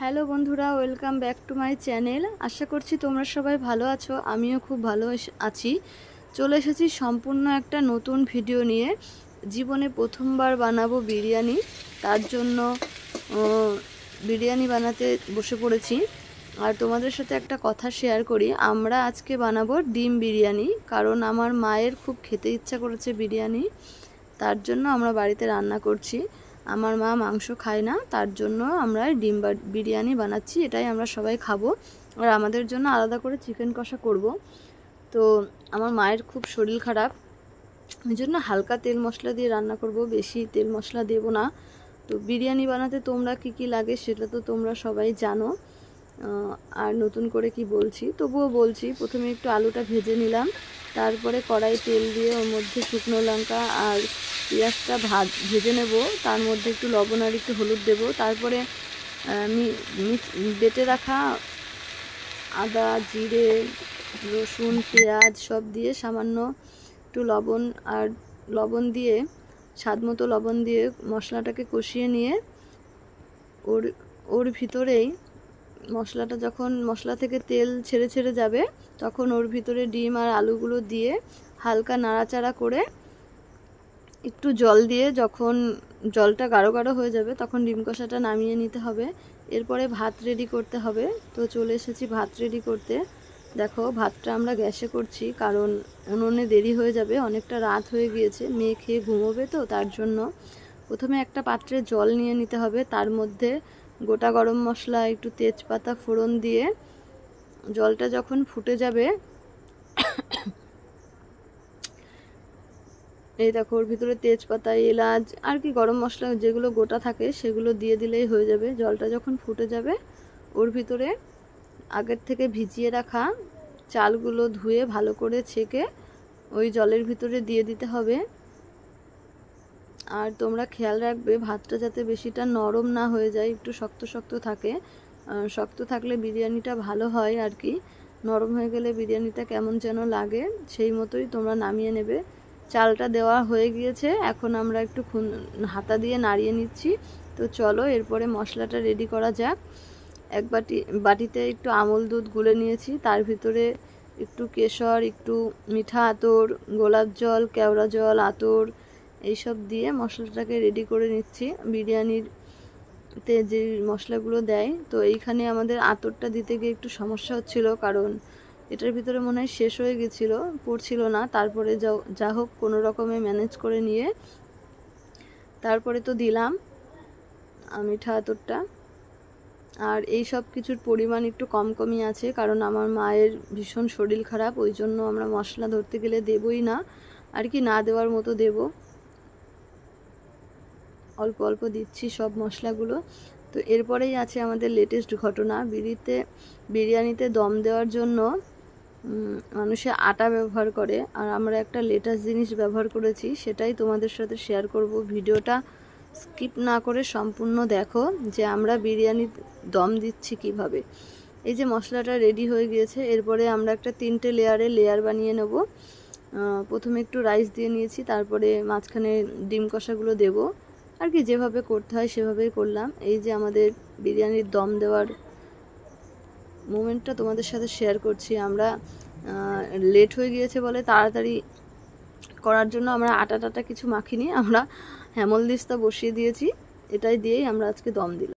Hello বন্ধুরা, welcome back to my channel. আশা করছি তোমরা সবাই ভালো আছো, আমিও খুব ভালো আছি। চলে এসেছি সম্পূর্ণ একটা নতুন ভিডিও নিয়ে। জীবনে প্রথমবার বানাবো বিরিয়ানি, তার জন্য বিরিয়ানি বানাতে বসে পড়েছি। আর তোমাদের সাথে একটা কথা শেয়ার করি, আমরা আজকে বানাবো ডিম বিরিয়ানি, কারণ আমার মায়ের খুব খেতে ইচ্ছা করেছে বিরিয়ানি, তার জন্য আমরা বাড়িতে রান্না করছি। আমার মা মাংস খায় না, তার জন্য আমরা ডিম বিরিয়ানি বানাচ্ছি, এটাই আমরা সবাই খাবো। আর আমাদের জন্য আলাদা করে চিকেন কষা করব। তো আমার মায়ের খুব শরীর খারাপ, ওই জন্য হালকা তেল মশলা দিয়ে রান্না করব, বেশি তেল মশলা দেব না। তো বিরিয়ানি বানাতে তোমরা কি লাগে সেটা তো তোমরা সবাই জানো, আর নতুন করে কি বলছি, তবুও বলছি। প্রথমে একটু আলুটা ভেজে নিলাম, তারপরে কড়াই তেল দিয়ে ওর মধ্যে শুকনো লঙ্কা আর পেঁয়াজটা ভেজে নেব, তার মধ্যে একটু লবণ আর একটু হলুদ দেব। তারপরে বেটে রাখা আদা, জিরে, রসুন, পেঁয়াজ সব দিয়ে সামান্য একটু লবণ দিয়ে স্বাদ মতো লবণ দিয়ে মশলাটাকে কষিয়ে নিয়ে ওর ভিতরেই মশলাটা যখন মশলা থেকে তেল ছেড়ে যাবে, তখন ওর ভিতরে ডিম আর আলুগুলো দিয়ে হালকা নাড়াচাড়া করে একটু জল দিয়ে, যখন জলটা গাঢ় গাঢ় হয়ে যাবে তখন ডিম কষাটা নামিয়ে নিতে হবে। এরপরে ভাত রেডি করতে হবে। তো চলে এসেছি ভাত রেডি করতে। দেখো, ভাতটা আমরা গ্যাসে করছি, কারণ উনুনে দেরি হয়ে যাবে, অনেকটা রাত হয়ে গিয়েছে, মেয়ে খেয়ে ঘুমোবে, তো তার জন্য প্রথমে একটা পাত্রে জল নিয়ে নিতে হবে। তার মধ্যে গোটা গরম মশলা, একটু তেজপাতা ফোড়ন দিয়ে জলটা যখন ফুটে যাবে, এই দেখো ওর ভিতরে তেজপাতা, এলাচ আর কি গরম মশলা যেগুলো গোটা থাকে সেগুলো দিয়ে দিলেই হয়ে যাবে। জলটা যখন ফুটে যাবে, ওর ভিতরে আগের থেকে ভিজিয়ে রাখা চালগুলো ধুয়ে ভালো করে ছেঁকে ওই জলের ভিতরে দিয়ে দিতে হবে। আর তোমরা খেয়াল রাখবে ভাতটা যাতে বেশিটা নরম না হয়ে যায়, একটু শক্ত শক্ত থাকে। শক্ত থাকলে বিরিয়ানিটা ভালো হয় আর কি, নরম হয়ে গেলে বিরিয়ানিটা কেমন যেন লাগে। সেই মতোই তোমরা নামিয়ে নেবে। চালটা দেওয়া হয়ে গিয়েছে, এখন আমরা একটু হাতা দিয়ে নাড়িয়ে নিচ্ছি। তো চলো এরপরে মশলাটা রেডি করা যাক। এক বাটিতে একটু আমল দুধ গুলে নিয়েছি, তার ভিতরে একটু কেশর, একটু মিঠা আতর, গোলাপ জল, কেওড়া জল, আতর এইসব দিয়ে মশলাটাকে রেডি করে নিচ্ছি। বিরিয়ানিতে যে মশলাগুলো দেয়, তো এইখানে আমাদের আতরটা দিতে গিয়ে একটু সমস্যা হচ্ছিল, কারণ এটার ভিতরে মনে হয় শেষ হয়ে গেছিলো, পড়ছিল না। তারপরে যা হোক কোনো রকমে ম্যানেজ করে নিয়ে তারপরে তো দিলাম মিঠা আতরটা। আর এই সব কিছুর পরিমাণ একটু কমই আছে, কারণ আমার মায়ের ভীষণ শরীর খারাপ, ওই জন্য আমরা মশলা ধরতে গেলে দেবই না আর কি, না দেওয়ার মতো দেব। অল্প অল্প দিচ্ছি সব মশলাগুলো। তো এরপরেই আছে আমাদের লেটেস্ট ঘটনা। বিরিয়ানিতে দম দেওয়ার জন্য মানুষে আটা ব্যবহার করে, আর আমরা একটা লেটেস্ট জিনিস ব্যবহার করেছি, সেটাই তোমাদের সাথে শেয়ার করব। ভিডিওটা স্কিপ না করে সম্পূর্ণ দেখো যে আমরা বিরিয়ানি দম দিচ্ছি কিভাবে। এই যে মশলাটা রেডি হয়ে গিয়েছে, এরপরে আমরা একটা 3টে লেয়ার বানিয়ে নেব। প্রথমে একটু রাইস দিয়ে নিয়েছি, তারপরে মাঝখানে ডিম কষাগুলো দেব আর কি, যেভাবে করতে হয় সেভাবেই করলাম। এই যে আমাদের বিরিয়ানির দম দেওয়ার মোমেন্টটা তোমাদের সাথে শেয়ার করছি। আমরা লেট হয়ে গিয়েছে বলে তাড়াতাড়ি করার জন্য আমরা আটা কিছু মাখিনি, আমরা হেমল দিস্তা বসিয়ে দিয়েছি, এটাই দিয়েই আমরা আজকে দম দিলাম।